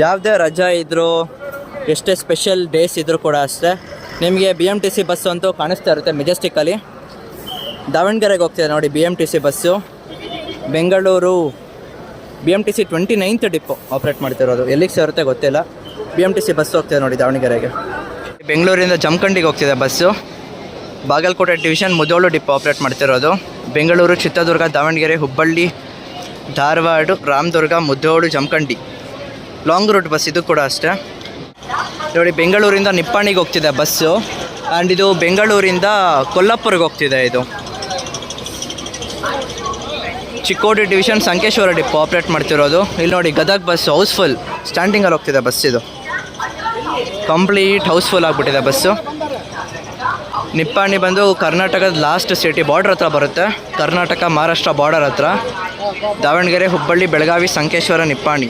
ಯಾವುದೇ ರಜಾ ಇದ್ದರೂ ಎಷ್ಟೇ ಸ್ಪೆಷಲ್ ಡೇಸ್ ಇದ್ದರೂ ಕೂಡ ಅಷ್ಟೇ ನಿಮಗೆ BMTC ಬಸ್ಸು ಅಂತೂ ಕಾಣಿಸ್ತಾ ಇರುತ್ತೆ ಮೆಜೆಸ್ಟಿಕ್ಕಲ್ಲಿ. ದಾವಣಗೆರೆಗೆ ಹೋಗ್ತಿದೆ ನೋಡಿ BMTC bus. Bengaluru BMTC 29th depot operate ಮಾಡ್ತಿರೋದು. ಎಲ್ಲಿಗೆ ಸೇರುತ್ತೆ ಗೊತ್ತಿಲ್ಲ. BMTC ಬಸ್ಸು ಹೋಗ್ತಿದೆ ನೋಡಿ ದಾವಣಗೆರೆಗೆ. ಬೆಂಗಳೂರಿಂದ ಜಮಖಂಡಿಗೆ ಹೋಗ್ತಿದೆ bus. Bagalkot division Mudhol depot operate ಮಾಡ್ತಿರೋದು. Bengaluru, Chitradurga, Davanagere, Hubballi, Dharwad, Ramdurg, Mudhol, Jamkhandi long route bus. ಇದು ಕೂಡ ಅಷ್ಟೇ ನೋಡಿ. ಬೆಂಗಳೂರಿಂದ ನಿಪ್ಪಾಣಿಗೆ ಹೋಗ್ತಿದೆ ಬಸ್ಸು. ಆ್ಯಂಡ್ ಇದು ಬೆಂಗಳೂರಿಂದ ಕೊಲ್ಲಾಪುರ್ಗೆ ಹೋಗ್ತಿದೆ. ಇದು Chikkodi division Sankeshwar depot operate ಮಾಡ್ತಿರೋದು. ಇಲ್ಲಿ ನೋಡಿ ಗದಗ ಬಸ್ ಹೌಸ್ಫುಲ್ ಸ್ಟ್ಯಾಂಡಿಂಗಲ್ಲಿ ಹೋಗ್ತಿದೆ ಬಸ್. ಇದು ಕಂಪ್ಲೀಟ್ ಹೌಸ್ಫುಲ್ ಆಗಿಬಿಟ್ಟಿದೆ ಬಸ್ಸು. ನಿಪ್ಪಾಣಿ ಬಂದು ಕರ್ನಾಟಕದ ಲಾಸ್ಟ್ ಸಿಟಿ ಬಾರ್ಡರ್ ಹತ್ರ ಬರುತ್ತೆ. ಕರ್ನಾಟಕ ಮಹಾರಾಷ್ಟ್ರ ಬಾರ್ಡರ್ ಹತ್ರ. ದಾವಣಗೆರೆ, ಹುಬ್ಬಳ್ಳಿ, ಬೆಳಗಾವಿ, ಸಂಕೇಶ್ವರ, ನಿಪ್ಪಾಣಿ